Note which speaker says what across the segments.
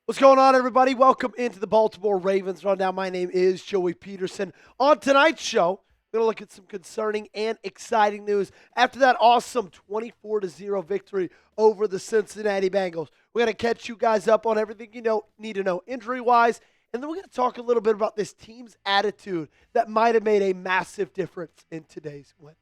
Speaker 1: What's going on, everybody? Welcome into the Baltimore Ravens Rundown. My name is Joey Peterson. On tonight's show, we're going to look at some concerning and exciting news after that awesome 24-0 victory over the Cincinnati Bengals. We're going to catch you guys up on everything you need to know injury-wise, and then we're going to talk a little bit about this team's attitude that might have made a massive difference in today's win.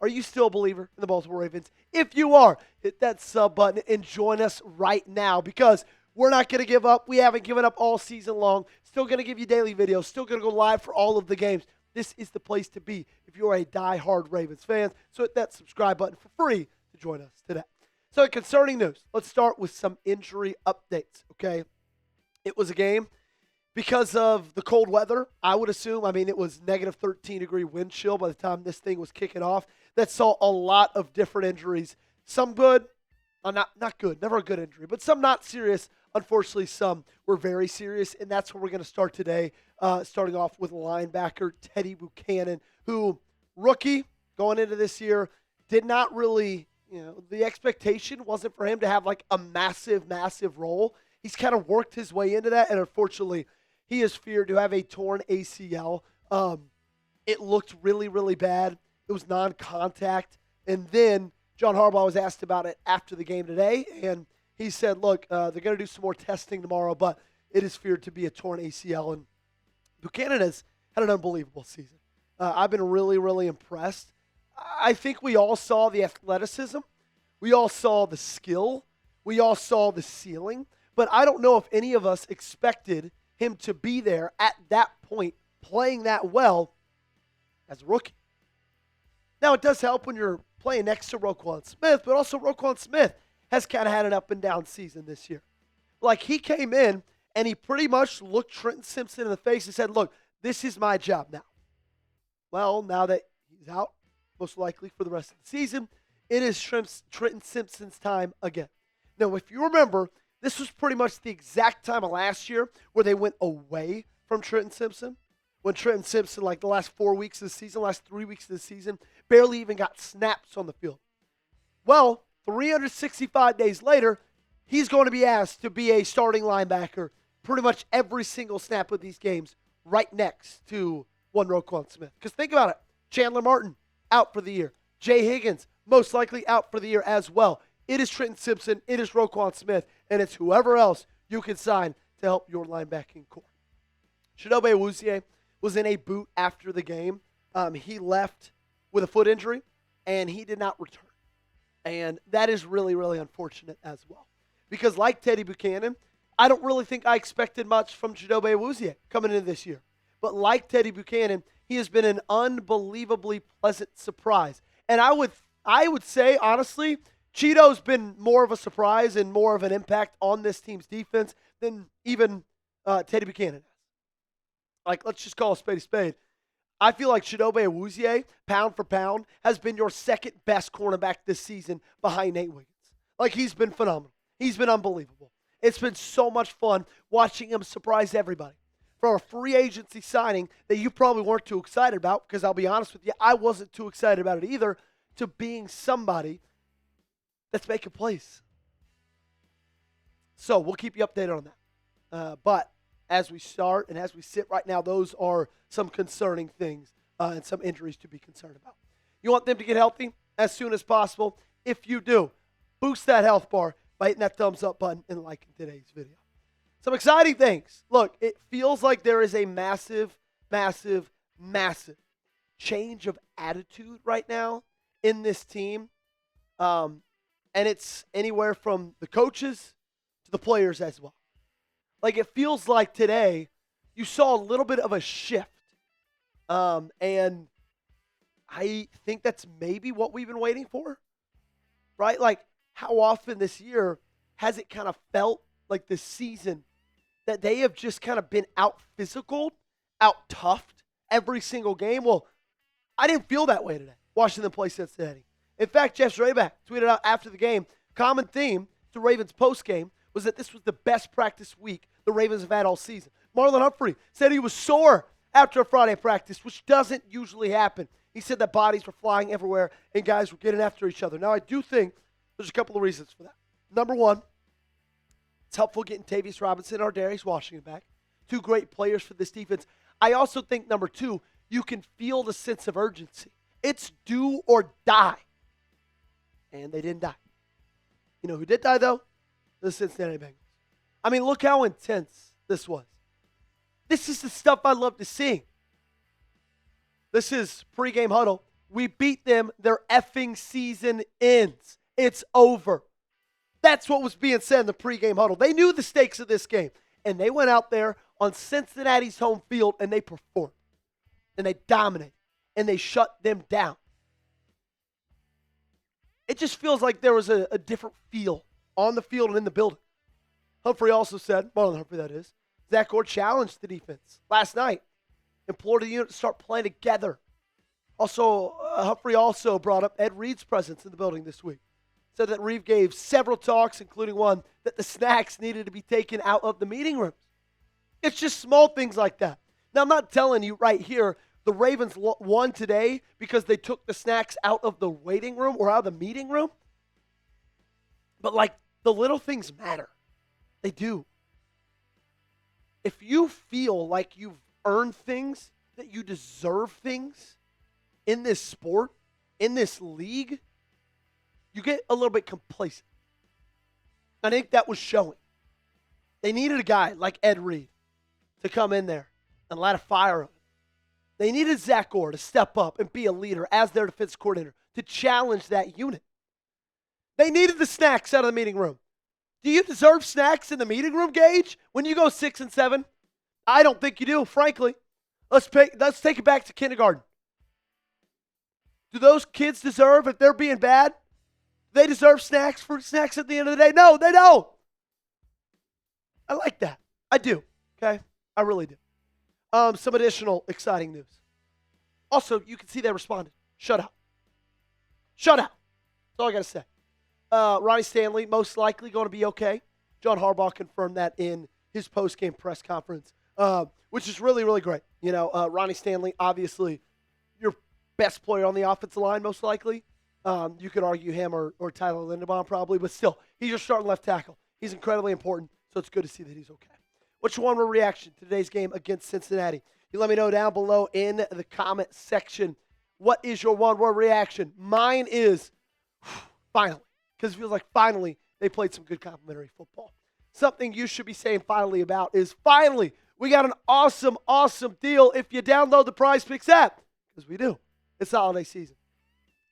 Speaker 1: Are you still a believer in the Baltimore Ravens? If you are, hit that sub button and join us right now because we're not going to give up. We haven't given up all season long. Still going to give you daily videos. Still going to go live for all of the games. This is the place to be if you're a die-hard Ravens fan. So hit that subscribe button for free to join us today. So concerning news, let's start with some injury updates, okay? It was a game because of the cold weather, I would assume. I mean, it was negative 13-degree wind chill by the time this thing was kicking off. That saw a lot of different injuries. Some good, not good, never a good injury, but some not serious. Unfortunately, some were very serious, and that's where we're going to start today, starting off with linebacker Teddy Buchanan, who, rookie, going into this year, did not really, the expectation wasn't for him to have like a massive role. He's kind of worked his way into that, and unfortunately, he is feared to have a torn ACL. It looked really bad. It was non-contact, and then John Harbaugh was asked about it after the game today, and he said, look, they're going to do some more testing tomorrow, but it is feared to be a torn ACL. And Buchanan has had an unbelievable season. I've been really impressed. I think we all saw the athleticism. We all saw the skill. We all saw the ceiling. But I don't know if any of us expected him to be there at that point, playing that well as a rookie. Now, it does help when you're playing next to Roquan Smith, but also Roquan Smith has kind of had an up and down season this year. Like, he came in and he pretty much looked Trenton Simpson in the face and said, look, this is my job now. Well, now that he's out, most likely for the rest of the season, it is Trenton Simpson's time again. Now, if you remember, this was pretty much the exact time of last year where they went away from Trenton Simpson. When Trenton Simpson, like the last 4 weeks of the season, last 3 weeks of the season, barely even got snaps on the field. Well, 365 days later, he's going to be asked to be a starting linebacker pretty much every single snap of these games right next to one Roquan Smith. Because think about it. Chandler Martin, out for the year. Jay Higgins, most likely out for the year as well. It is Trenton Simpson, it is Roquan Smith, and it's whoever else you can sign to help your linebacking core. Chidobe Awuzie was in a boot after the game. He left with a foot injury, and he did not return. And that is really unfortunate as well. Because like Teddy Buchanan, I don't really think I expected much from Chidobe Awuzie coming into this year. But like Teddy Buchanan, he has been an unbelievably pleasant surprise. And I would say, honestly, Cheeto's been more of a surprise and more of an impact on this team's defense than even Teddy Buchanan has. Like, let's just call a spade a spade. I feel like Chidobe Awuzie, pound for pound, has been your second best cornerback this season behind Nate Wiggins. Like, he's been phenomenal. He's been unbelievable. It's been so much fun watching him surprise everybody. For a free agency signing that you probably weren't too excited about, because I'll be honest with you, I wasn't too excited about it either, to being somebody that's making plays. So we'll keep you updated on that. But as we start and as we sit right now, those are some concerning things and some injuries to be concerned about. You want them to get healthy as soon as possible? If you do, boost that health bar by hitting that thumbs up button and liking today's video. Some exciting things. Look, it feels like there is a massive change of attitude right now in this team. And it's anywhere from the coaches to the players as well. Like, it feels like today you saw a little bit of a shift. And I think that's maybe what we've been waiting for, right? Like, how often this year has it kind of felt like this season that they have just kind of been out-physicaled, out-toughed every single game? Well, I didn't feel that way today watching them play Cincinnati. In fact, Jeff Dre'Mont tweeted out after the game, common theme to Ravens postgame was that this was the best practice week the Ravens have had all season. Marlon Humphrey said he was sore after a Friday practice, which doesn't usually happen. He said that bodies were flying everywhere and guys were getting after each other. Now, I do think there's a couple of reasons for that. Number one, It's helpful getting Tavius Robinson or Darius Washington back. Two great players for this defense. I also think, number two, you can feel the sense of urgency. It's do or die. And they didn't die. You know who did die, though? The Cincinnati Bengals. I mean, look how intense this was. This is the stuff I love to see. This is pregame huddle. We beat them. Their effing season ends. It's over. That's what was being said in the pregame huddle. They knew the stakes of this game. And they went out there on Cincinnati's home field and they performed. And they dominated. And they shut them down. It just feels like there was a different feel on the field and in the building. Humphrey also said, Marlon Humphrey that is, Zach Orr challenged the defense last night. Implored the unit to start playing together. Also, Humphrey also brought up Ed Reed's presence in the building this week. Said that Reed gave several talks, including one that the snacks needed to be taken out of the meeting rooms. It's just small things like that. Now, I'm not telling you right here the Ravens won today because they took the snacks out of the waiting room or out of the meeting room. But, like, the little things matter. They do. If you feel like you've earned things, that you deserve things in this sport, in this league, you get a little bit complacent. I think that was showing. They needed a guy like Ed Reed to come in there and light a fire up. They needed Zach Orr to step up and be a leader as their defense coordinator to challenge that unit. They needed the snacks out of the meeting room. Do you deserve snacks in the meeting room, Gage, when you go 6-7? I don't think you do, frankly. Let's take it back to kindergarten. Do those kids deserve, if they're being bad, they deserve snacks at the end of the day? No, they don't. I like that. I do, okay? I really do. Some additional exciting news. Also, you can see they responded. Shut out. Shut out. That's all I got to say. Ronnie Stanley, most likely going to be okay. John Harbaugh confirmed that in his post-game press conference, which is really, really great. You know, Ronnie Stanley, obviously your best player on the offensive line, most likely. You could argue him or Tyler Linderbaum probably, but still, he's your starting left tackle. He's incredibly important, so it's good to see that he's okay. What's your one-word reaction to today's game against Cincinnati? You let me know down below in the comment section. What is your one-word reaction? Mine is finally, because it feels like finally they played some good complimentary football. Something you should be saying finally about is finally we got an awesome, awesome deal if you download the Prize Picks app, because we do. It's the holiday season.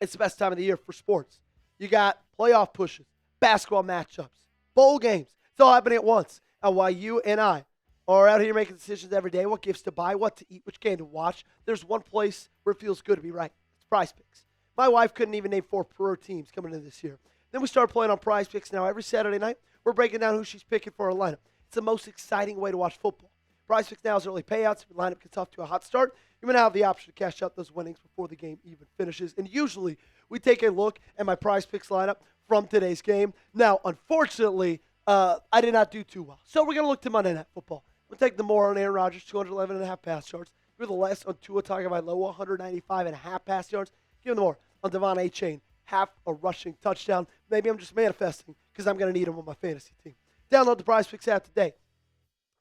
Speaker 1: It's the best time of the year for sports. You got playoff pushes, basketball matchups, bowl games. It's all happening at once. And while you and I are out here making decisions every day, what gifts to buy, what to eat, which game to watch, there's one place where it feels good to be right. It's Prize Picks. My wife couldn't even name 4 pro teams coming into this year. Then we started playing on Prize Picks. Now every Saturday night, we're breaking down who she's picking for her lineup. It's the most exciting way to watch football. Prize Picks now is early payouts. If your lineup gets off to a hot start, you're going to have the option to cash out those winnings before the game even finishes. And usually, we take a look at my Prize Picks lineup from today's game. Now, unfortunately, I did not do too well. So we're going to look to Monday Night Football. We'll take the more on Aaron Rodgers, 211.5 pass yards. Give the less on Tua Tagovailoa, 195.5 pass yards. Give him the more on Devon Achane, half a rushing touchdown. Maybe I'm just manifesting because I'm going to need him on my fantasy team. Download the Prize Picks app today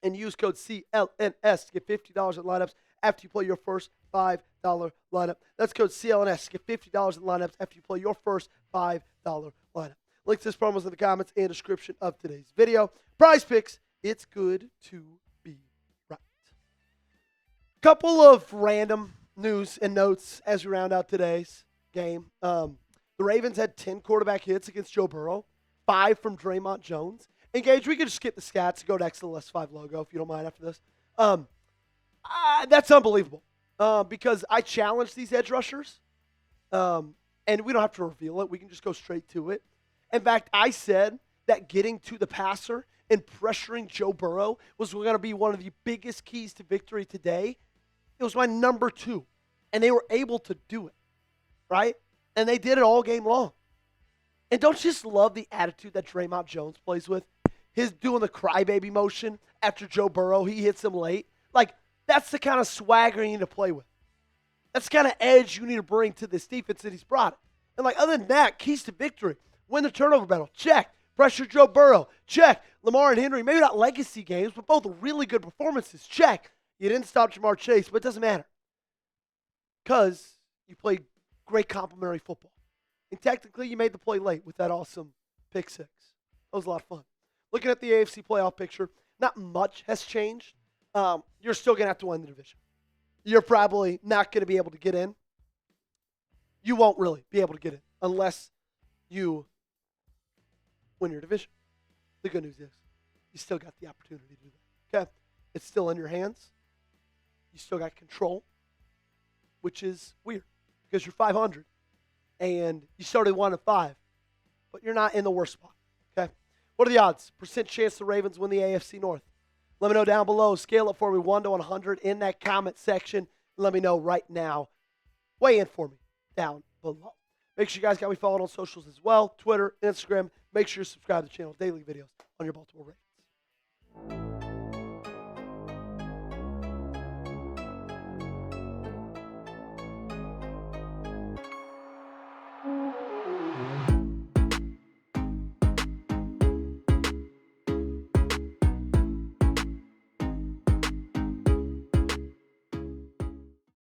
Speaker 1: and use code CLNS to get $50 in lineups after you play your first $5 lineup. That's code CLNS to get $50 in lineups after you play your first $5 lineup. Link to this promo is in the comments and description of today's video. Prize Picks, it's good to be right. Couple of random news and notes as we round out today's game. The Ravens had 10 quarterback hits against Joe Burrow, 5 from Dre'Mont Jones. And Gage, we could just skip the stats and go next to the Less 5 logo if you don't mind after this. That's unbelievable because I challenged these edge rushers, and we don't have to reveal it. We can just go straight to it. In fact, I said that getting to the passer and pressuring Joe Burrow was going to be one of the biggest keys to victory today. It was my number 2, and they were able to do it, right? And they did it all game long. And don't you just love the attitude that Dre'Mont Jones plays with? His doing the crybaby motion after Joe Burrow, he hits him late. Like, that's the kind of swagger you need to play with. That's the kind of edge you need to bring to this defense, and he's brought it. And, like, other than that, keys to victory. Win the turnover battle, check. Pressure Joe Burrow. Check. Lamar and Henry, maybe not legacy games, but both really good performances. Check. You didn't stop Jamar Chase, but it doesn't matter because you played great complementary football. And technically, you made the play late with that awesome pick six. That was a lot of fun. Looking at the AFC playoff picture, not much has changed. You're still going to have to win the division. You're probably not going to be able to get in. You won't really be able to get in unless you win your division. The good news is you still got the opportunity to do that. Okay? It's still in your hands. You still got control, which is weird because you're 500 and you started 1-5, but you're not in the worst spot. Okay? What are the odds? Percent chance the Ravens win the AFC North? Let me know down below. Scale it for me 1 to 100 in that comment section. Let me know right now. Weigh in for me down below. Make sure you guys got me followed on socials as well. Twitter, Instagram. Make sure you subscribe to the channel. Daily videos on your Baltimore Ravens.